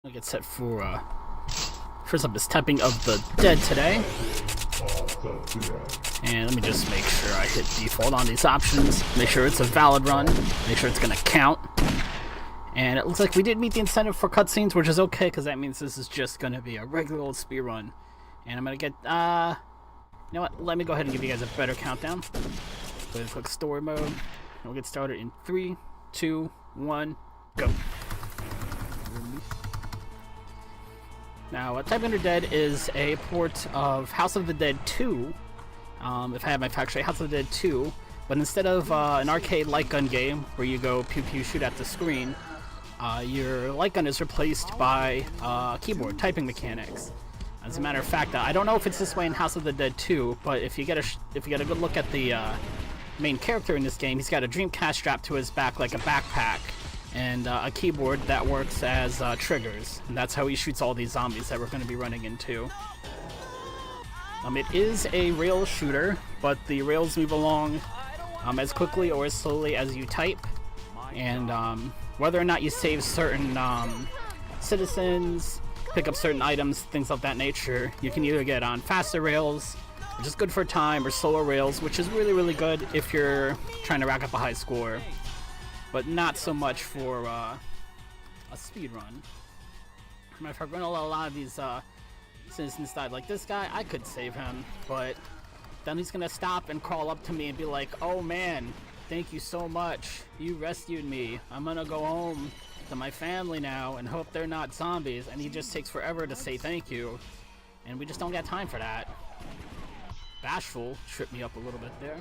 I'll get set for, first up is Typing of the Dead today. And let me just make sure I hit default on these options. Make sure it's a valid run. Make sure it's going to count. And it looks like we did meet the incentive for cutscenes, which is okay, because that means this is just going to be a regular old speed run. And I'm going to get, you know what, let me go ahead and give you guys a better countdown. Go ahead and click story mode. And we'll get started in 3, 2, 1, go. Now, Typing of the Dead is a port of House of the Dead 2. If I have my facts right, House of the Dead 2. But instead of an arcade light gun game where you go pew pew shoot at the screen, your light gun is replaced by keyboard typing mechanics. As a matter of fact, I don't know if it's this way in House of the Dead 2, but if you get a good look at the main character in this game, he's got a Dreamcast strapped to his back like a backpack, and a keyboard that works as triggers. And that's how he shoots all these zombies that we're going to be running into. It is a rail shooter, but the rails move along as quickly or as slowly as you type. And whether or not you save certain citizens, pick up certain items, things of that nature, you can either get on faster rails, which is good for time, or slower rails, which is really, really good if you're trying to rack up a high score. But not so much for a speed run. If I'm going to let a lot of these citizens die, like this guy, I could save him, but then he's going to stop and crawl up to me and be like, "Oh man, thank you so much. You rescued me. I'm going to go home to my family now and hope they're not zombies." And he just takes forever to say thank you, and we just don't got time for that. Bashful tripped me up a little bit there.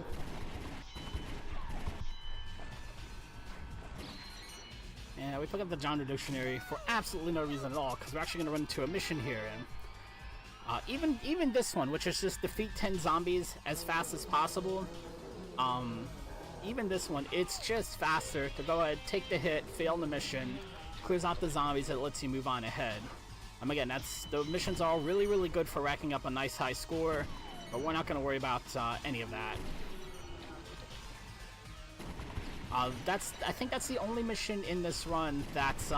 And we pick up the genre dictionary for absolutely no reason at all, because we're actually going to run into a mission here. And even this one, which is just defeat 10 zombies as fast as possible, even this one, it's just faster to go ahead, take the hit, fail the mission, clears out the zombies, it lets you move on ahead. Again, the missions are all really, really good for racking up a nice high score, but we're not going to worry about any of that. I think that's the only mission in this run that's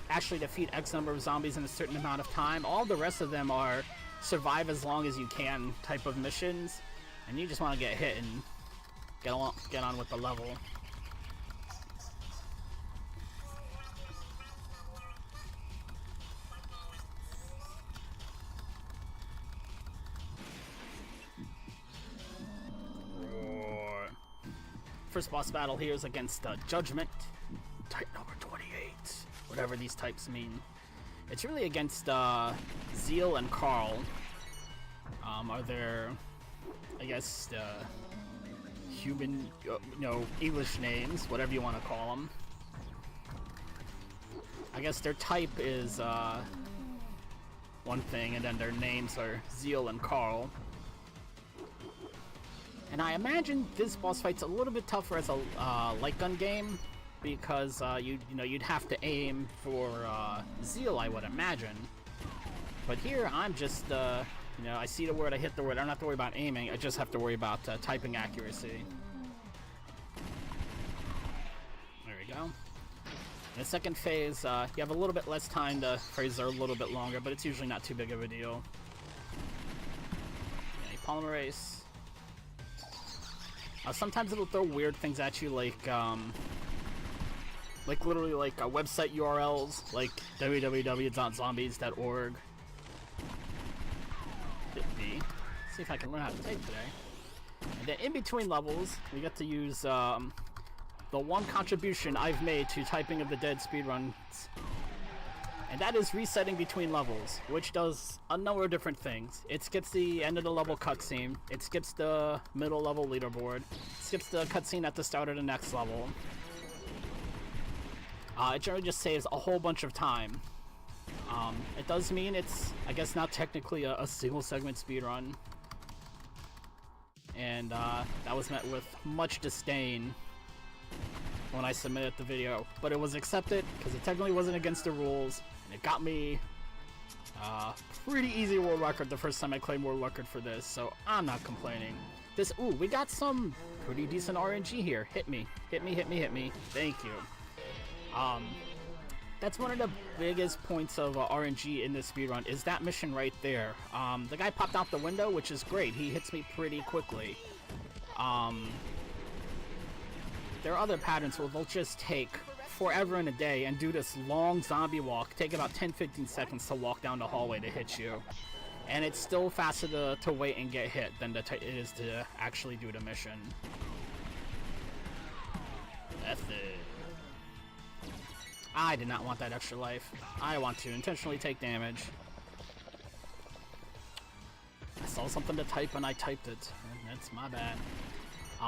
actually defeat X number of zombies in a certain amount of time. All the rest of them are survive as long as you can type of missions, and you just want to get hit and get on with the level. First boss battle here is against Judgment, type number 28, whatever these types mean. It's really against Zeal and Carl. Are there, I guess, human, English names, whatever you want to call them. I guess their type is one thing, and then their names are Zeal and Carl. And I imagine this boss fight's a little bit tougher as a light gun game, because you'd have to aim for Zeal, I would imagine. But here I'm just I see the word, I hit the word. I don't have to worry about aiming. I just have to worry about typing accuracy. There we go. In the second phase, you have a little bit less time. The phases are a little bit longer, but it's usually not too big of a deal. Okay, polymerase. Sometimes it'll throw weird things at you, like literally like website URLs, like www.zombies.org. See if I can learn how to type today. And then in between levels, we get to use the one contribution I've made to Typing of the Dead speedruns, and that is resetting between levels, which does a number of different things. It skips the end of the level cutscene, it skips the middle level leaderboard, it skips the cutscene at the start of the next level. It generally just saves a whole bunch of time. It does mean it's, I guess, not technically a single segment speedrun. And that was met with much disdain when I submitted the video. But it was accepted, because it technically wasn't against the rules. It got me pretty easy world record the first time I claimed world record for this, so I'm not complaining. Ooh, we got some pretty decent RNG here. Hit me, hit me, hit me, hit me. Thank you. That's one of the biggest points of RNG in this speedrun, is that mission right there. The guy popped out the window, which is great. He hits me pretty quickly. There are other patterns where they'll just take forever and a day and do this long zombie walk, take about 10-15 seconds to walk down the hallway to hit you. And it's still faster to wait and get hit than it is to actually do the mission. That's it. I did not want that extra life. I want to intentionally take damage. I saw something to type and I typed it. That's my bad.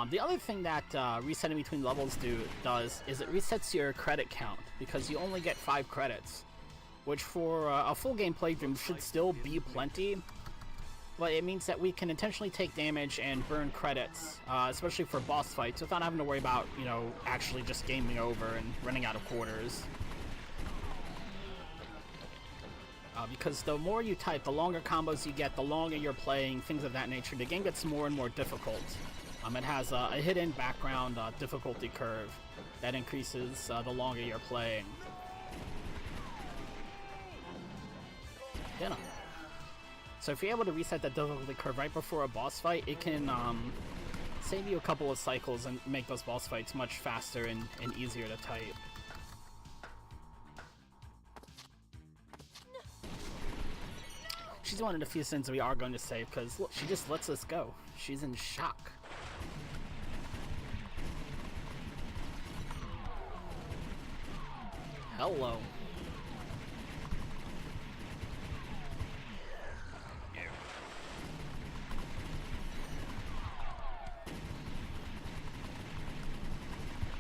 The other thing that resetting between levels does is it resets your credit count, because you only get 5 credits, which for a full game playthrough should still be plenty. But it means that we can intentionally take damage and burn credits, especially for boss fights, without having to worry about, you know, actually just gaming over and running out of quarters. Because the more you type, the longer combos you get, the longer you're playing, things of that nature. The game gets more and more difficult. It has a hidden background difficulty curve that increases the longer you're playing. You know. So if you're able to reset that difficulty curve right before a boss fight, it can save you a couple of cycles and make those boss fights much faster and easier to type. She's one of the few things we are going to save, because look, she just lets us go. She's in shock. Hello.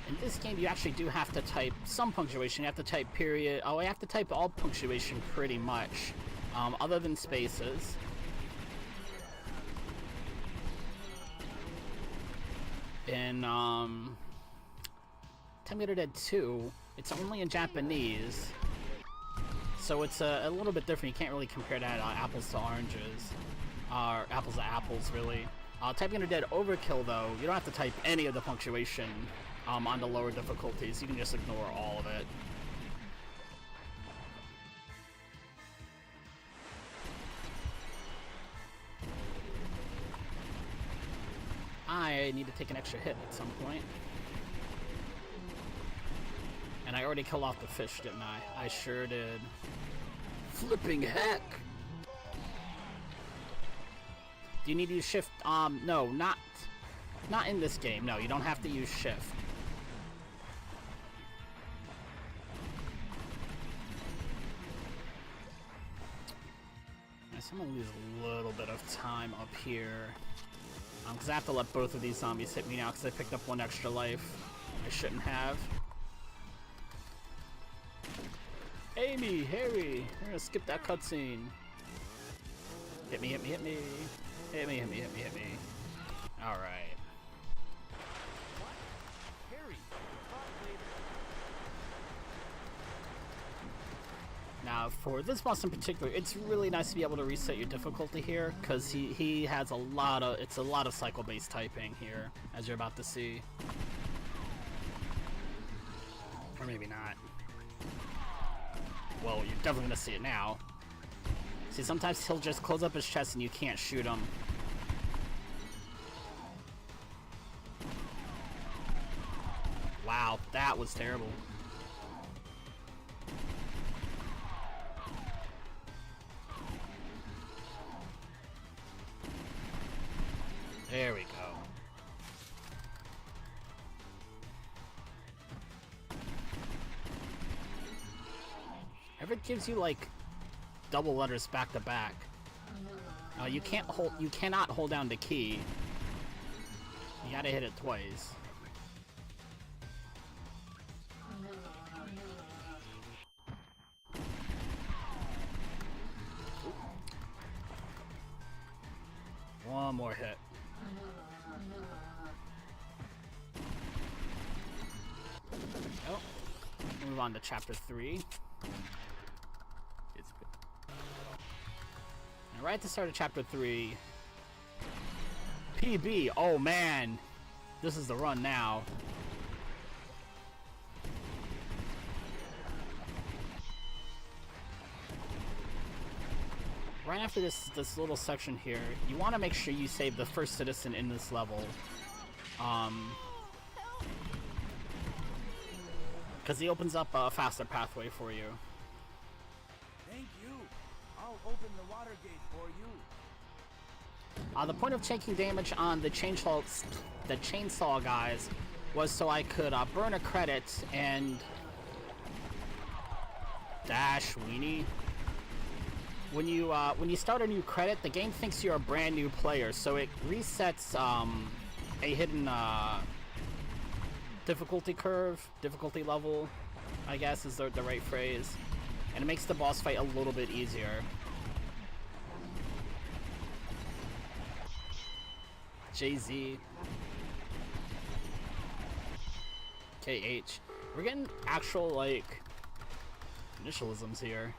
In this game, you actually do have to type some punctuation. You have to type period. Oh, you have to type all punctuation pretty much, other than spaces. In Themeathon 80s, it's only in Japanese, so it's a little bit different. You can't really compare that apples to oranges, or apples to apples, really. Typing Under Dead Overkill, though, you don't have to type any of the punctuation on the lower difficulties. You can just ignore all of it. I need to take an extra hit at some point. And I already killed off the fish, didn't I? I sure did. Flipping heck! Do you need to use shift? No, not in this game. No, you don't have to use shift. I'm gonna lose a little bit of time up here. Because I have to let both of these zombies hit me now, because I picked up one extra life I shouldn't have. Amy, Harry, we're gonna skip that cutscene. Hit me, hit me, hit me. Hit me, hit me, hit me, hit me. Alright. Now, for this boss in particular, it's really nice to be able to reset your difficulty here, because he has a lot of cycle-based typing here, as you're about to see. Or maybe not. Well, you're definitely gonna see it now. See, sometimes he'll just close up his chest and you can't shoot him. Wow, that was terrible. There we go. If it gives you like double letters back to back, you cannot hold down the key. You gotta hit it twice. One more hit. Oh, move on to chapter 3. It's good. And right at the start of chapter 3, PB. Oh man, this is the run now. right after this little section here, you want to make sure you save the first citizen in this level. Because he opens up a faster pathway for you. Thank you. I'll open the water gate for you. The point of taking damage on the chainsaw guys was so I could burn a credit and dash weenie. When you start a new credit, the game thinks you're a brand new player, so it resets a hidden difficulty curve, difficulty level, I guess is the right phrase, and it makes the boss fight a little bit easier. JZ. KH. We're getting actual, like, initialisms here.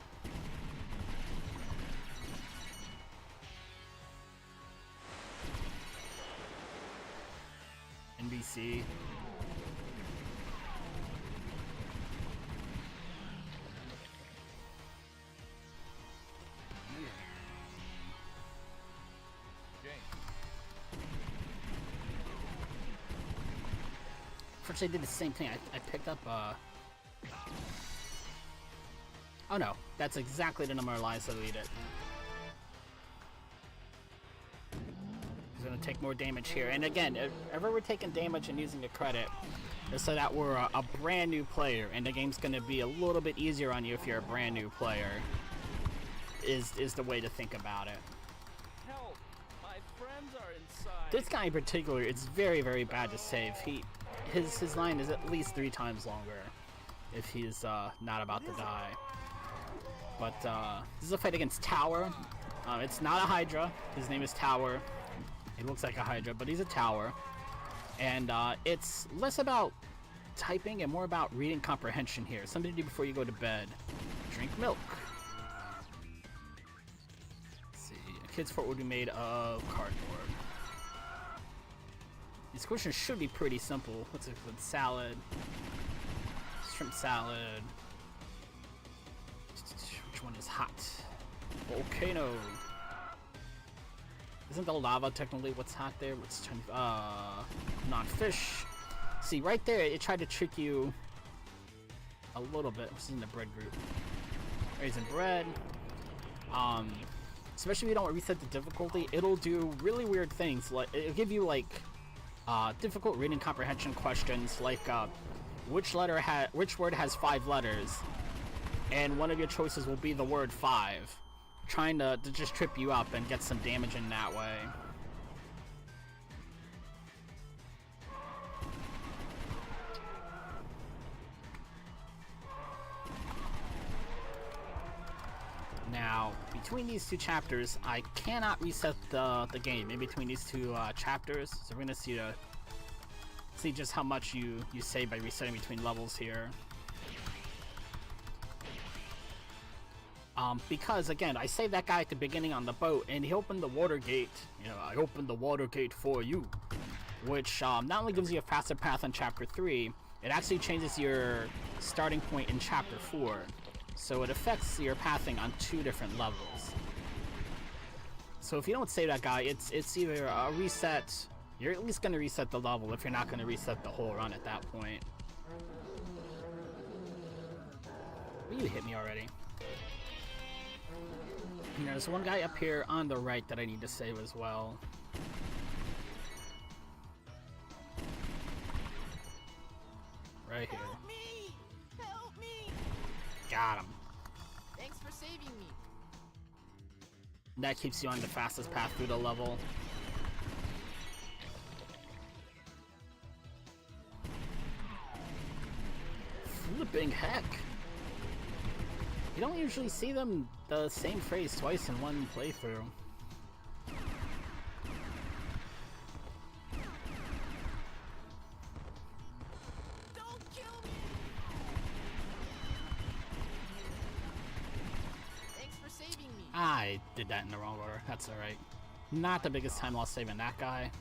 NBC. Unfortunately, I did the same thing. I picked up, oh no, that's exactly the number of lives that lead it. He's gonna take more damage here. And again, if ever we're taking damage and using a credit, it's so that we're a brand new player, and the game's gonna be a little bit easier on you if you're a brand new player, is the way to think about it. Help! My friends are inside. This guy in particular, it's very, very bad to save. His line is at least 3 times longer if he's not about to die. But this is a fight against Tower. It's not a Hydra. His name is Tower. He looks like a Hydra, but he's a Tower. And it's less about typing and more about reading comprehension here. Something to do before you go to bed. Drink milk. Let's see. A kid's fort would be made of cardboard. These questions should be pretty simple. What's it called? Salad. Shrimp salad. Which one is hot? Volcano. Isn't the lava technically what's hot there? What's non-fish? See, right there, it tried to trick you a little bit. This is in the bread group. Raisin bread. Especially if you don't reset the difficulty, it'll do really weird things. Like it'll give you like difficult reading comprehension questions, like which word has 5 letters, and one of your choices will be the word 5, trying to just trip you up and get some damage in that way. Now, between these 2 chapters, I cannot reset the game in between these 2 chapters, so we're gonna see just how much you save by resetting between levels here. Because again, I saved that guy at the beginning on the boat, and he opened the water gate. You know, I opened the water gate for you, which not only gives you a faster path in chapter 3, it actually changes your starting point in chapter 4. So it affects your pathing on 2 different levels. So if you don't save that guy, it's either a reset. You're at least going to reset the level if you're not going to reset the whole run at that point. Will you hit me already? You know, there's one guy up here on the right that I need to save as well. Right here. Help me! Help me! Got him. Thanks for saving me. That keeps you on the fastest path through the level. Flipping heck! You don't usually see them the same phrase twice in one playthrough. Don't kill me! Thanks for saving me. I did that in the wrong order. That's alright. Not the biggest time loss saving that guy.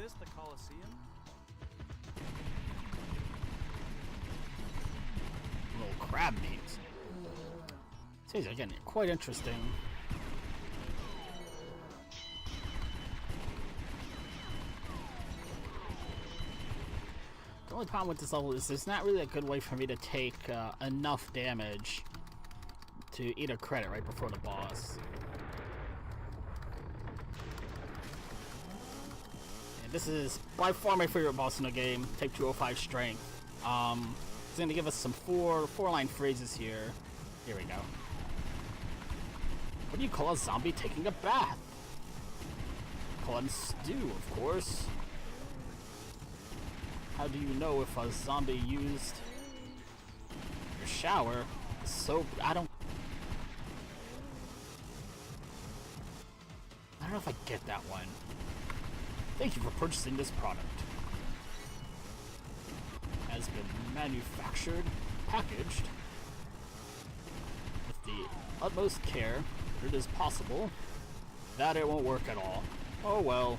this the Colosseum? Little crab meat. These are getting quite interesting. The only problem with this level is there's not really a good way for me to take enough damage to eat a credit right before the boss. And this is by far my favorite boss in the game, Type 205 Strength. It's going to give us some four-line phrases here. Here we go. What do you call a zombie taking a bath? Call him stew, of course. How do you know if a zombie used your shower? Soap? I don't know if I get that one. Thank you for purchasing this product. Has been manufactured, packaged with the utmost care it is possible that it won't work at all. Oh well.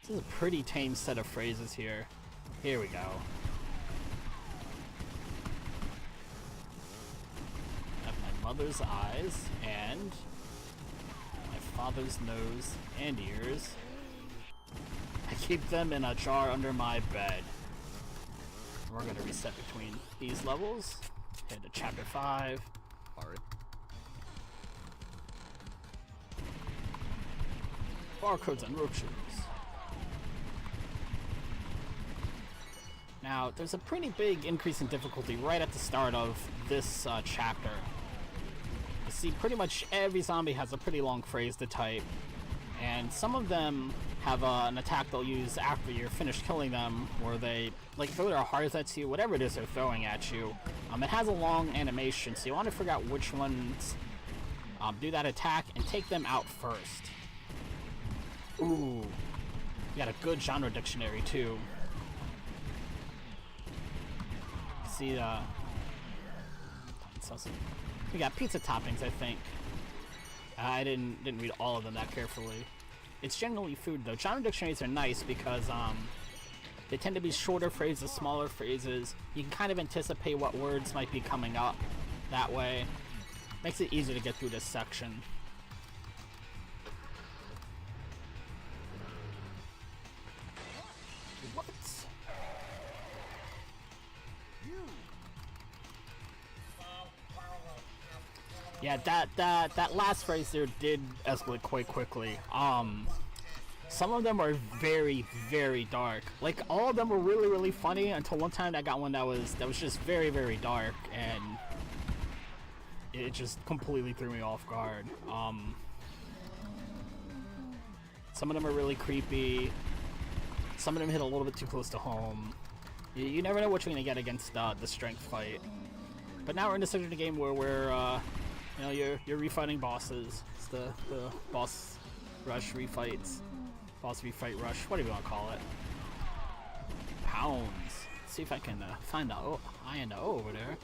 This is a pretty tame set of phrases here. Here we go. Have my mother's eyes and my father's nose and ears. I keep them in a jar under my bed. We're gonna reset between these levels. Head to chapter 5. Barcodes and roaches. Now, there's a pretty big increase in difficulty right at the start of this chapter. You see, pretty much every zombie has a pretty long phrase to type, and some of them have an attack they'll use after you're finished killing them, where they like throw their hearts at you, whatever it is they're throwing at you. It has a long animation, so you want to figure out which ones do that attack and take them out first. Ooh, we got a good genre dictionary too. See, we got pizza toppings, I think. I didn't read all of them that carefully. It's generally food though. Genre dictionaries are nice because they tend to be shorter phrases, smaller phrases. You can kind of anticipate what words might be coming up that way. Makes it easier to get through this section. What? Yeah, that last phrase there did escalate quite quickly. Some of them are very, very dark. Like, all of them were really, really funny until one time I got one that was just very, very dark, and it just completely threw me off guard. Some of them are really creepy. Some of them hit a little bit too close to home. You never know what you're gonna get against the strength fight. But now we're in the section of the game where we're you know, you're refighting bosses. It's the boss rush refights. Boss refight rush, whatever you want to call it. Pounds. Let's see if I can find the I and the O over there.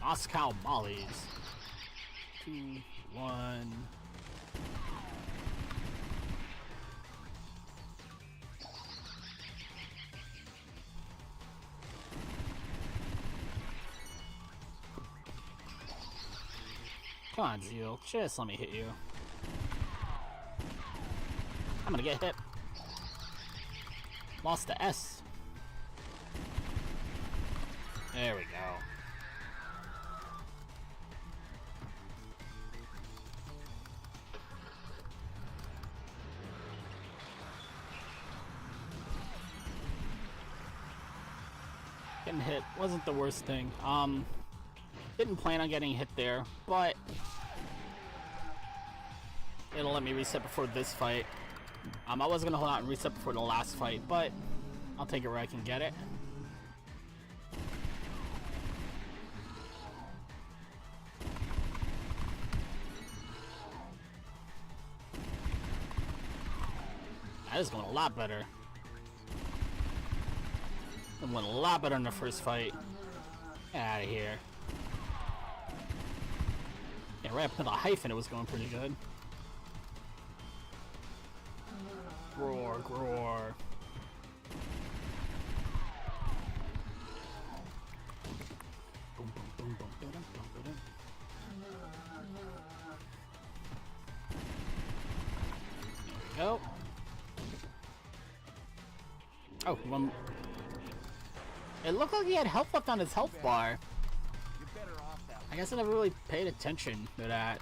Moscow Mollies. 2, 1. Come on, Zeal. Just let me hit you. I'm gonna get hit. Lost the S. There we go. Getting hit wasn't the worst thing. Didn't plan on getting hit there, but it'll let me reset before this fight. I was gonna hold out and reset before the last fight, but I'll take it where I can get it. That is going a lot better. It went a lot better in the first fight. Get out of here. Yeah, right up to the hyphen, it was going pretty good. Roar, roar. Boom, boom, boom, boom, boom, boom, boom. There we go. Oh, one. It looked like he had health left on his health bar. You're better off that way. I guess I never really paid attention to that.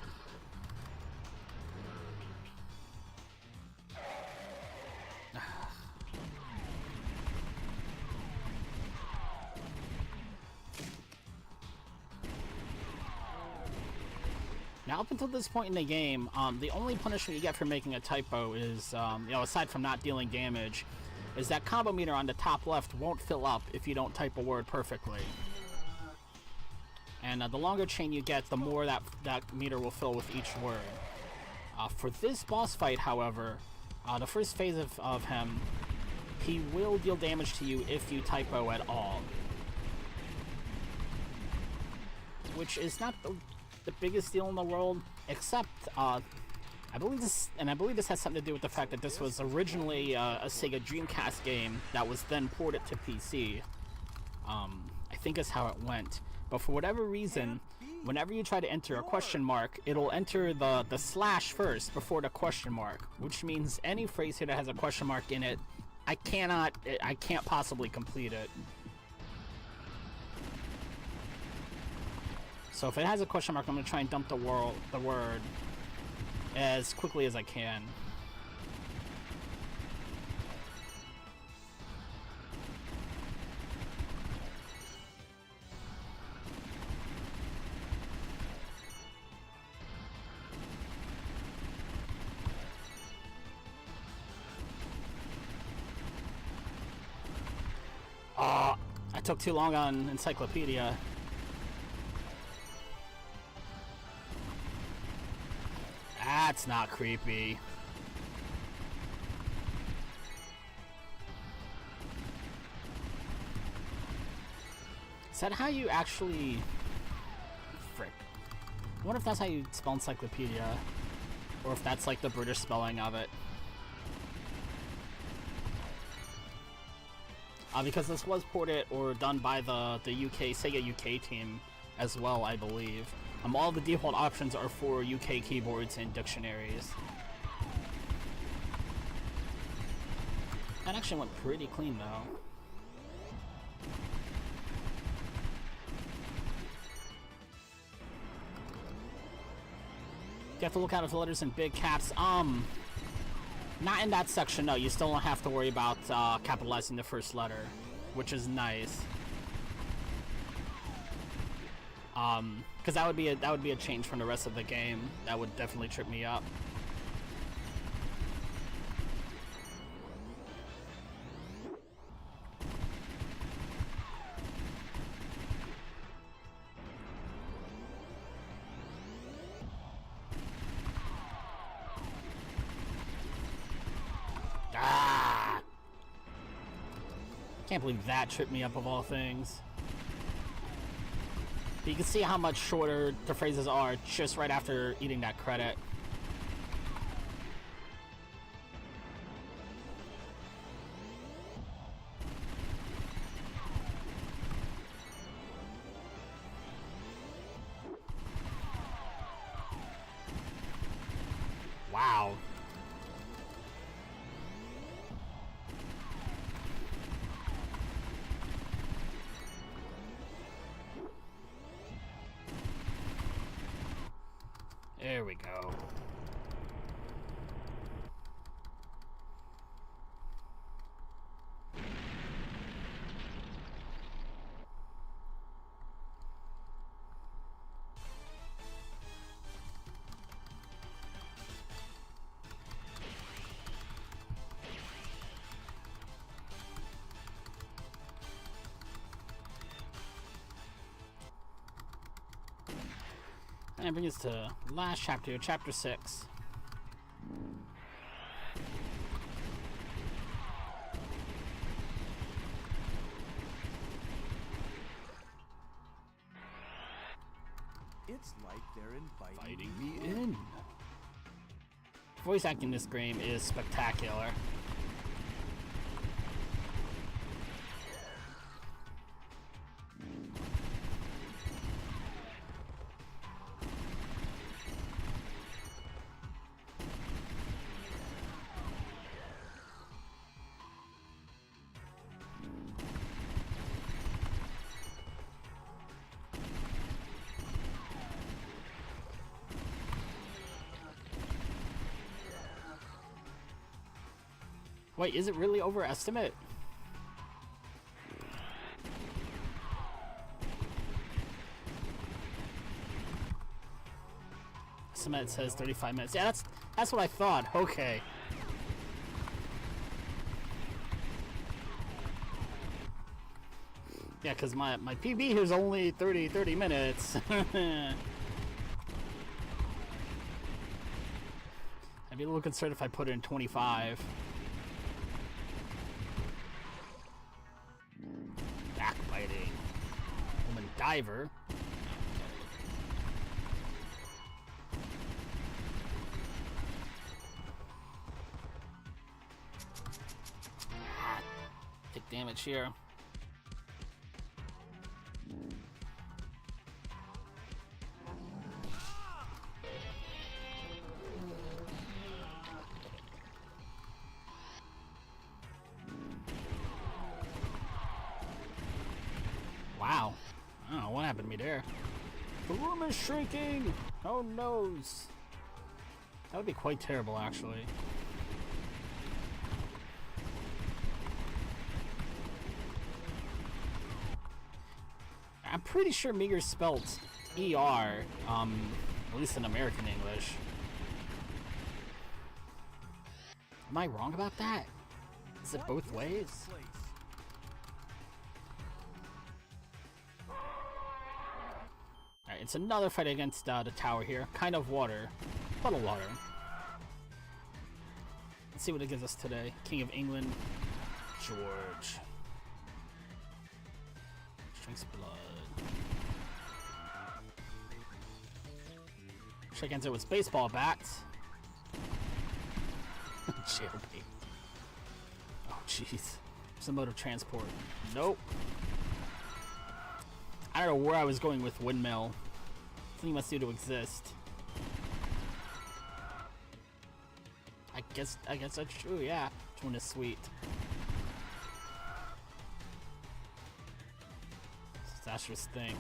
Now, up until this point in the game, the only punishment you get for making a typo is, you know, aside from not dealing damage, is that combo meter on the top left won't fill up if you don't type a word perfectly. And the longer chain you get, the more that meter will fill with each word. For this boss fight, however, the first phase of him, he will deal damage to you if you typo at all. Which is not the biggest deal in the world, except I believe this has something to do with the fact that this was originally a Sega Dreamcast game that was then ported to PC. I think is how it went. But for whatever reason, whenever you try to enter a question mark, it'll enter the slash first before the question mark, which means any phrase here that has a question mark in it, I can't possibly complete it. So if it has a question mark, I'm going to try and dump the word as quickly as I can. I took too long on Encyclopedia. That's not creepy. Is that how you actually... Frick. I wonder if that's how you spell encyclopedia. Or if that's like the British spelling of it. Because this was ported or done by the Sega UK team as well, I believe. All the default options are for UK keyboards and dictionaries. That actually went pretty clean, though. You have to look out for letters in big caps. Not in that section, no. You still don't have to worry about capitalizing the first letter, which is nice. Because that would be a change from the rest of the game. That would definitely trip me up. Ah! Can't believe that tripped me up of all things. You can see how much shorter the phrases are just right after eating that credit. Wow. There we go. And bring us to last chapter, chapter 6. It's like they're inviting Fighting me in. Voice acting in this game is spectacular. Wait, is it really overestimate? Estimate says 35 minutes. Yeah, that's what I thought. Okay. Yeah, because my PB here is only 30 minutes. I'd be a little concerned if I put it in 25. Backbiting. Woman diver. Take damage here. Wow. I don't know what happened to me there. The room is shrinking! Oh noes! That would be quite terrible, actually. I'm pretty sure Meager's spelled E-R, at least in American English. Am I wrong about that? Is it both ways? Alright, it's another fight against the tower here. Kind of water. Puddle water. Let's see what it gives us today. King of England, George. Drinks blood. Check ends it with baseball bats. Jailbait. Oh jeez. Some mode of transport. Nope. I don't know where I was going with windmill. Something must do to exist. I guess that's true, yeah. Which one is sweet? Disastrous thing.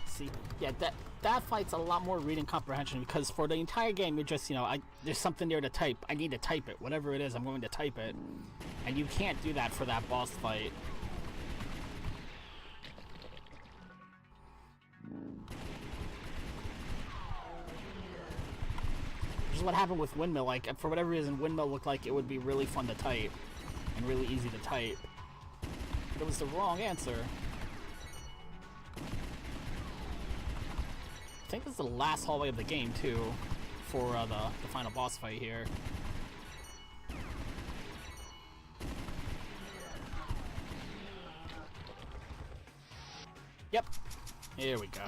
See, yeah, that fight's a lot more reading comprehension because for the entire game you're just, you know, there's something there to type. I need to type it. Whatever it is, I'm going to type it. And you can't do that for that boss fight. Which is what happened with Windmill. Like, for whatever reason, Windmill looked like it would be really fun to type. And really easy to type. But it was the wrong answer. I think this is the last hallway of the game, too, for the final boss fight here. Yep. Here we go.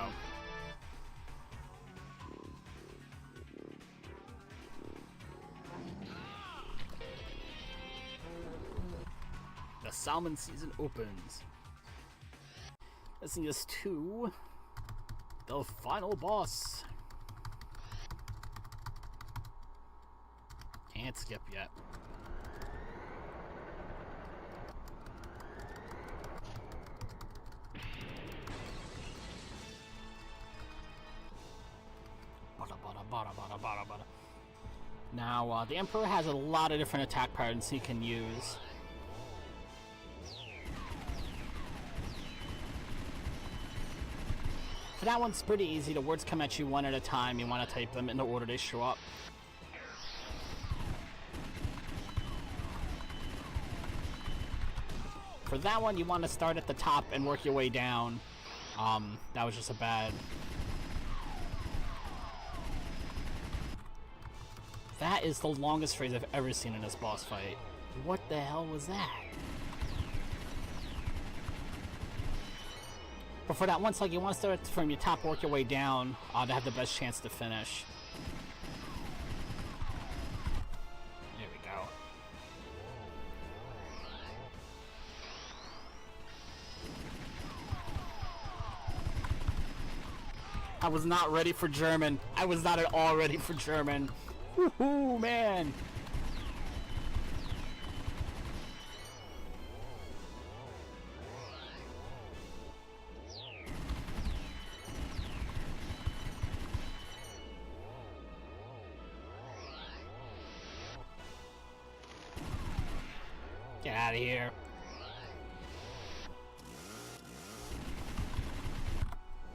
The salmon season opens. Let's see us to the final boss. Can't skip yet. Now, the Emperor has a lot of different attack patterns he can use. For that one's pretty easy. The words come at you one at a time. You want to type them in the order they show up. For that one, you want to start at the top and work your way down. That was just a bad... That is the longest phrase I've ever seen in this boss fight. What the hell was that? But for that one slug, you want to start from your top, work your way down to have the best chance to finish. There we go. I was not ready for German. I was not at all ready for German. Woohoo, man! Get out of here.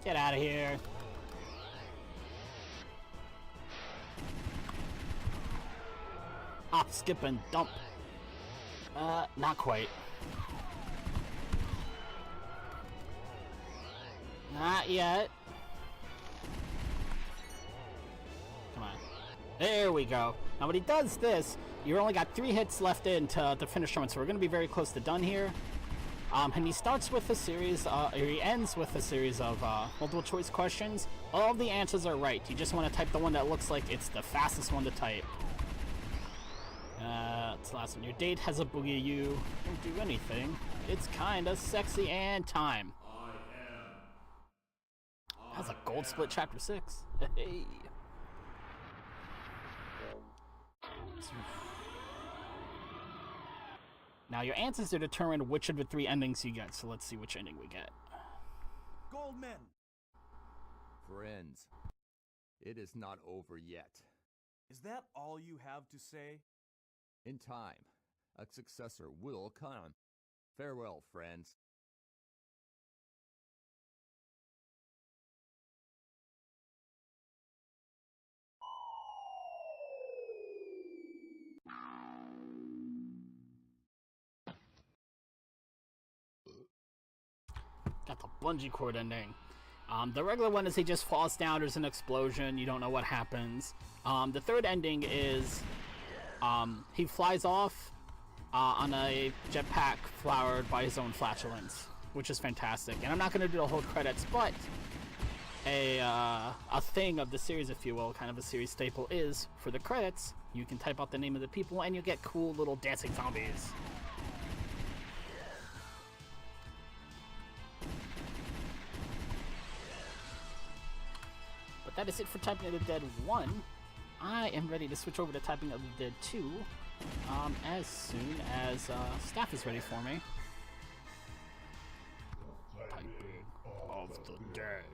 Get out of here. Hop, skip, and dump. Not quite. Not yet. Come on. There we go. Now when he does this, you only got 3 hits left in to finish him, so we're going to be very close to done here. And he starts with a series, or he ends with a series of multiple choice questions. All of the answers are right. You just want to type the one that looks like it's the fastest one to type. It's the last one. Your date has a boogie you. Don't do anything. It's kinda sexy and time. That's a gold split chapter 6. Hey. Now your answers are determined which of the 3 endings you get, so let's see which ending we get. Goldman! Friends, it is not over yet. Is that all you have to say? In time, a successor will come. Farewell, friends. Got the bungee cord ending. The regular one is he just falls down, there's an explosion, you don't know what happens. The third ending is he flies off on a jetpack flowered by his own flatulence, which is fantastic. And I'm not going to do the whole credits, but a thing of the series, if you will, kind of a series staple is, for the credits, you can type out the name of the people and you get cool little dancing zombies. But that is it for Typing of the Dead 1. I am ready to switch over to Typing of the Dead 2 as soon as staff is ready for me. Typing of the Dead.